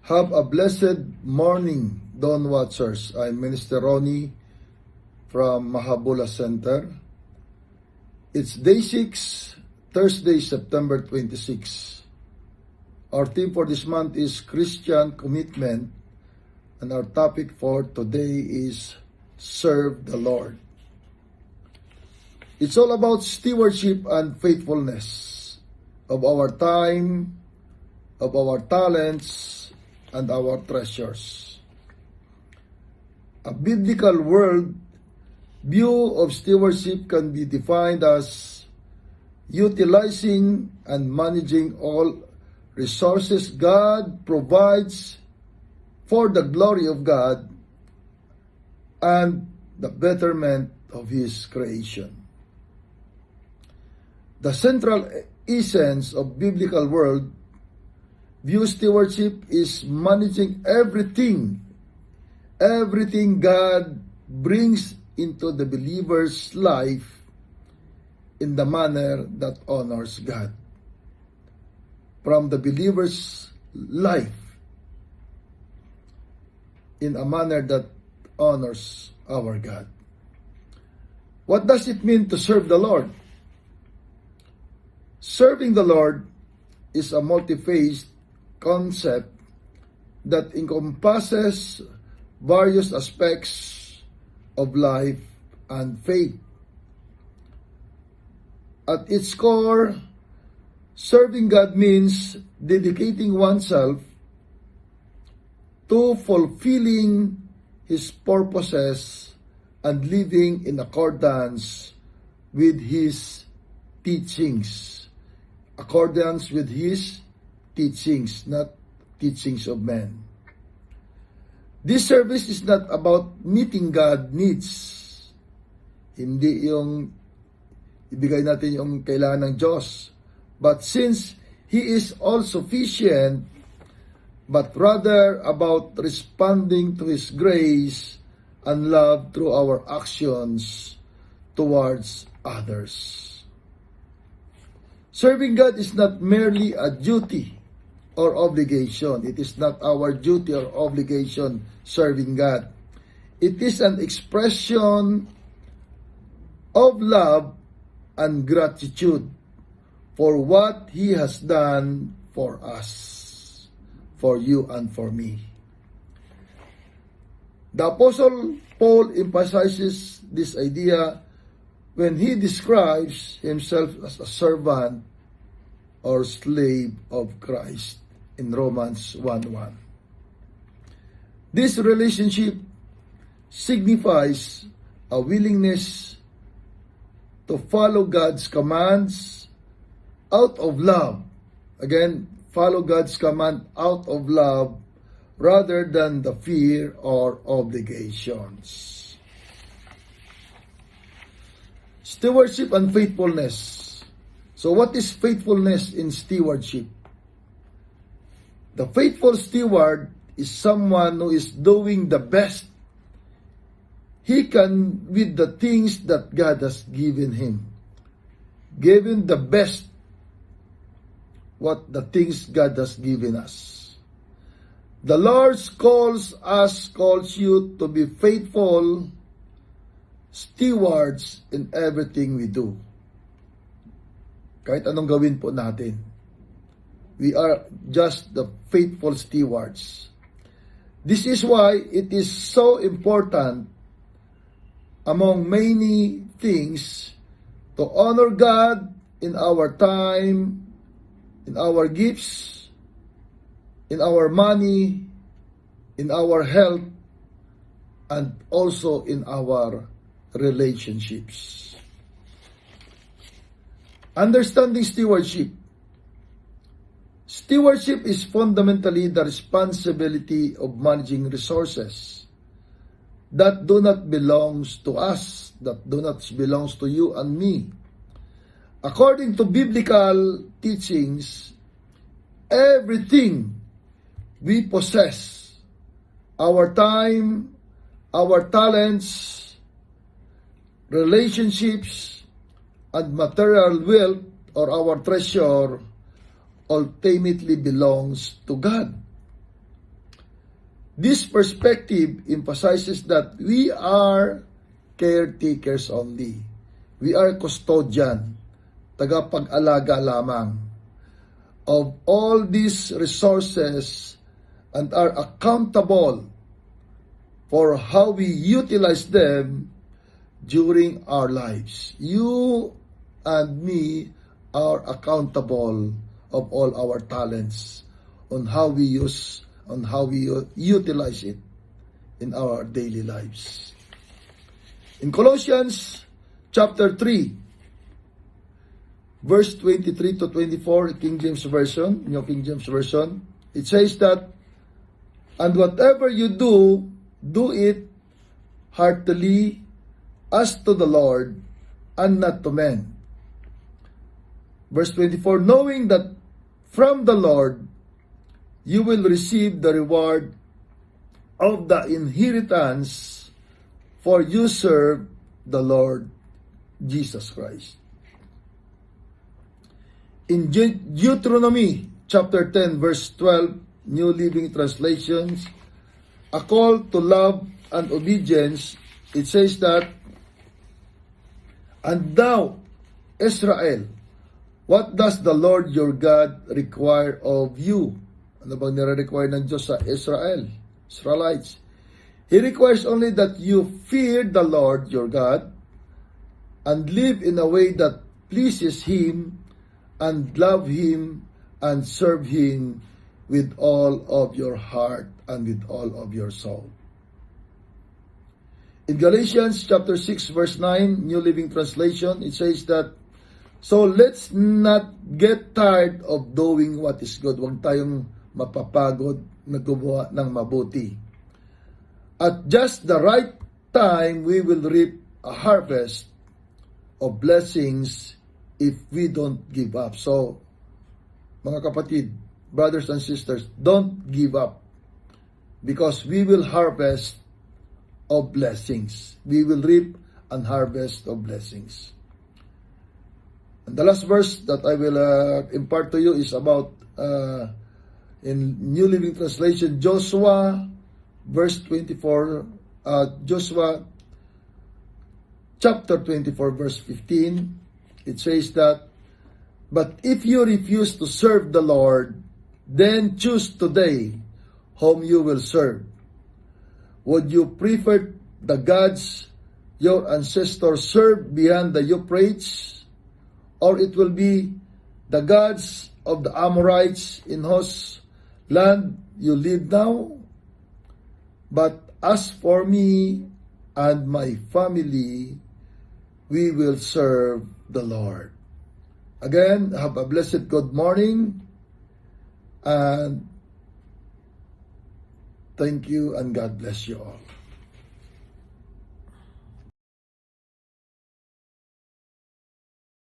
Have a blessed morning, Dawn Watchers. I'm Minister Ronnie from Mahabula Center. It's day 6, Thursday, September 26. Our theme for this month is Christian Commitment, and our topic for today is Serve the Lord. It's all about stewardship and faithfulness of our time, of our talents, and our treasures. A biblical world view of stewardship can be defined as utilizing and managing all resources God provides for the glory of God and the betterment of His creation. The central essence of biblical world view stewardship is managing everything God brings into the believer's life in the manner that honors God. From the believer's life in a manner that honors our God. What does it mean to serve the Lord? Serving the Lord is a multi-phased concept that encompasses various aspects of life and faith. At its core, serving God means dedicating oneself to fulfilling His purposes and living in accordance with His teachings. Accordance with His teachings, not teachings of men. This service is not about meeting God's needs. Hindi yung ibigay natin yung kailangan ng Diyos. But since He is all-sufficient, but rather about responding to His grace and love through our actions towards others. Serving God is not merely a duty or obligation. It is not our duty or obligation serving God. It is an expression of love and gratitude for what He has done for us, for you and for me. The Apostle Paul emphasizes this idea when he describes himself as a servant or slave of Christ in Romans 1:1. This relationship signifies a willingness to follow God's commands out of love. Again, follow God's command out of love rather than the fear or obligations. Stewardship and faithfulness. So what is faithfulness in stewardship? The faithful steward is someone who is doing the best he can with the things that God has given him. Given the best what the things God has given us. The Lord calls you to be faithful stewards in everything we do. Kahit anong gawin po natin, we are just the faithful stewards. This is why it is so important, among many things, to honor God in our time, in our gifts, in our money, in our health, and also in our relationships. Understanding stewardship. Stewardship is fundamentally the responsibility of managing resources that do not belong to us, that do not belong to you and me. According to biblical teachings, everything we possess, our time, our talents, relationships, and material wealth or our treasure ultimately belongs to God. This perspective emphasizes that we are caretakers only. We are custodian, tagapag-alaga lamang of all these resources and are accountable for how we utilize them during our lives. You and me are accountable of all our talents on how we utilize it in our daily lives. In Colossians chapter 3, verse 23 to 24, King James Version, New King James Version, it says that, and whatever you do, do it heartily as to the Lord and not to men. Verse 24, knowing that from the Lord you will receive the reward of the inheritance, for you serve the Lord Jesus Christ. In Deuteronomy chapter 10 verse 12, New Living Translations, a call to love and obedience, it says that, and thou, Israel, what does the Lord your God require of you? Ano bang nire-require ng Diyos sa Israelites? He requires only that you fear the Lord your God and live in a way that pleases Him and love Him and serve Him with all of your heart and with all of your soul. In Galatians chapter 6 verse 9, New Living Translation, it says that, so let's not get tired of doing what is good. Huwag tayong mapapagod na gumawa ng mabuti. At just the right time, we will reap a harvest of blessings if we don't give up. So, mga kapatid, brothers and sisters, don't give up because we will harvest of blessings. We will reap and harvest of blessings. And the last verse that I will impart to you is about, in New Living Translation, Joshua, verse 24, Joshua, chapter 24, verse 15, it says that, but if you refuse to serve the Lord, then choose today whom you will serve. Would you prefer the gods your ancestors served beyond the Euphrates, or it will be the gods of the Amorites in whose land you live now? But as for me and my family, we will serve the Lord. Again, have a blessed good morning, and thank you, and God bless you all.